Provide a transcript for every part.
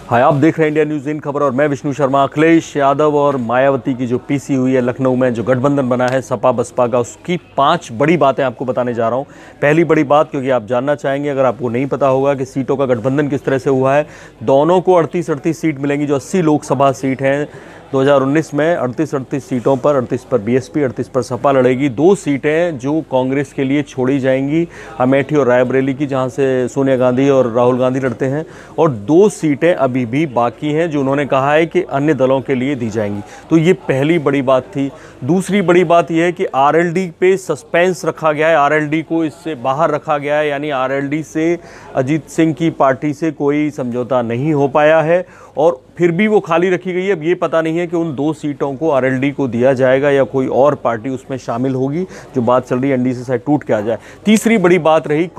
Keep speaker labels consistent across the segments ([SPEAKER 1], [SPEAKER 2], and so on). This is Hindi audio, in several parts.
[SPEAKER 1] हाय, आप देख रहे हैं इंडिया न्यूज़ इन खबर और मैं विष्णु शर्मा। अखिलेश यादव और मायावती की जो पीसी हुई है लखनऊ में, जो गठबंधन बना है सपा बसपा का, उसकी 5 बड़ी बातें आपको बताने जा रहा हूं। पहली बड़ी बात, क्योंकि आप जानना चाहेंगे, अगर आपको नहीं पता होगा कि सीटों का गठबंधन किस तरह से हुआ है। दोनों को 38 सीट मिलेंगी, जो 80 लोकसभा सीट हैं 2019 में। 38 सीटों पर 38 पर बीएसपी, 38 पर सपा लड़ेगी। 2 सीटें जो कांग्रेस के लिए छोड़ी जाएंगी, अमेठी और रायबरेली की, जहां से सोनिया गांधी और राहुल गांधी लड़ते हैं, और 2 सीटें अभी भी बाकी हैं जो उन्होंने कहा है कि अन्य दलों के लिए दी जाएंगी। तो ये पहली बड़ी बात थी। दूसरी बड़ी बात यह है कि आरएलडी पे सस्पेंस रखा गया है, आरएलडी को इससे बाहर रखा गया है, यानी आरएलडी से अजीत सिंह की पार्टी से कोई समझौता नहीं हो पाया है और फिर भी वो खाली रखी गई है। अब ये पता नहीं है कि उन 2 सीटों को आरएलडी को दिया जाएगा या कोई और पार्टी उसमें शामिल होगी। जो बात चल रही है एनडीए से शायद टूट के आ जाए। तीसरी बड़ी बात रही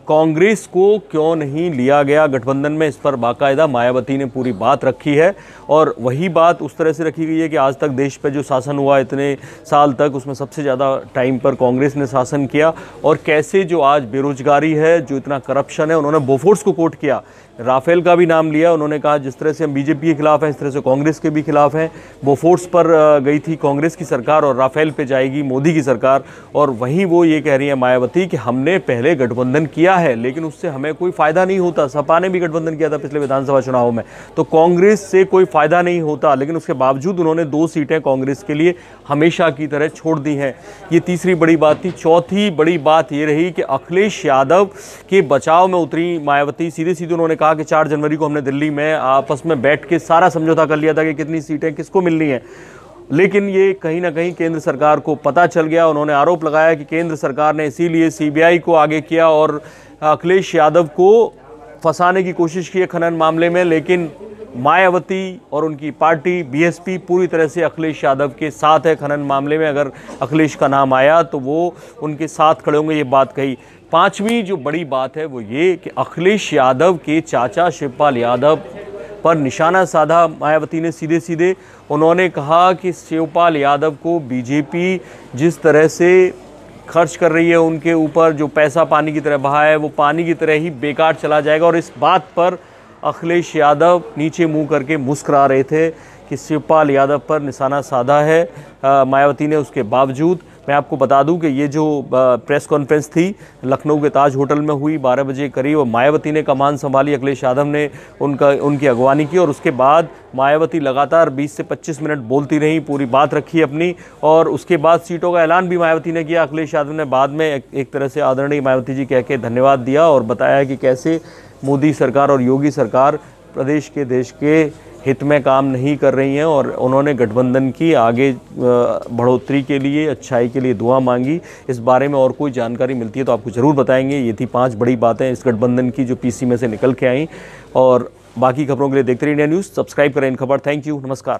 [SPEAKER 1] कांग्रेस को क्यों नहीं लिया गया गठबंधन में। इस पर बाकायदा मायावती ने पूरी बात रखी है और वही बात उस तरह से रखी गई है कि आज तक देश पे जो शासन हुआ इतने साल तक, उसमें सबसे ज़्यादा टाइम पर कांग्रेस ने शासन किया। और कैसे जो आज बेरोजगारी है, जो इतना करप्शन है, उन्होंने बोफोर्स को कोट किया, राफेल का भी नाम लिया। उन्होंने कहा जिस तरह से हम बीजेपी के खिलाफ हैं, इस तरह से कांग्रेस के भी खिलाफ हैं। बोफोर्स पर गई थी कांग्रेस की सरकार और राफेल पे जाएगी मोदी की सरकार। और वहीं वो ये कह रही है मायावती कि हमने पहले गठबंधन किया है लेकिन उससे हमें कोई फायदा नहीं होता। सपा ने भी गठबंधन किया था पिछले विधानसभा चुनाव में, तो कांग्रेस से कोई फायदा नहीं होता, लेकिन उसके बावजूद उन्होंने 2 सीटें कांग्रेस के लिए हमेशा की तरह छोड़ दी हैं। ये तीसरी बड़ी बात थी। चौथी बड़ी बात ये रही कि अखिलेश यादव के बचाव में उतरी मायावती। सीधे सीधे उन्होंने कहा कि 4 जनवरी को हमने दिल्ली में आपस में बैठ के सारा समझौता कर लिया था कि कितनी सीटें किसको मिलनी है, लेकिन ये कहीं ना कहीं केंद्र सरकार को पता चल गया। उन्होंने आरोप लगाया कि केंद्र सरकार ने इसीलिए सीबीआई को आगे किया और अखिलेश यादव को फंसाने की कोशिश की है खनन मामले में। लेकिन मायावती और उनकी पार्टी बीएसपी पूरी तरह से अखिलेश यादव के साथ है खनन मामले में। अगर अखिलेश का नाम आया तो वो उनके साथ खड़े होंगे, ये बात कही। 5वीं जो बड़ी बात है वो ये कि अखिलेश यादव के चाचा शिवपाल यादव पर निशाना साधा मायावती ने सीधे सीधे। उन्होंने कहा कि शिवपाल यादव को बीजेपी जिस तरह से खर्च कर रही है, उनके ऊपर जो पैसा पानी की तरह बहा है, वो पानी की तरह ही बेकार चला जाएगा। और इस बात पर अखिलेश यादव नीचे मुंह करके मुस्कुरा रहे थे कि शिवपाल यादव पर निशाना साधा है मायावती ने। उसके बावजूद मैं आपको बता दूं कि ये जो प्रेस कॉन्फ्रेंस थी लखनऊ के ताज होटल में हुई 12 बजे करीब, मायावती ने कमान संभाली, अखिलेश यादव ने उनकी अगवानी की। और उसके बाद मायावती लगातार 20 से 25 मिनट बोलती रही, पूरी बात रखी अपनी। और उसके बाद सीटों का ऐलान भी मायावती ने किया। अखिलेश यादव ने बाद में एक तरह से आदरणीय मायावती जी कह के धन्यवाद दिया और बताया कि कैसे मोदी सरकार और योगी सरकार प्रदेश के देश के हित में काम नहीं कर रही हैं। और उन्होंने गठबंधन की आगे बढ़ोतरी के लिए, अच्छाई के लिए दुआ मांगी। इस बारे में और कोई जानकारी मिलती है तो आपको ज़रूर बताएंगे। ये थी 5 बड़ी बातें इस गठबंधन की जो पीसी में से निकल के आई। और बाकी खबरों के लिए देखते रहिए इंडिया न्यूज़। सब्सक्राइब करें इन खबर। थैंक यू, नमस्कार।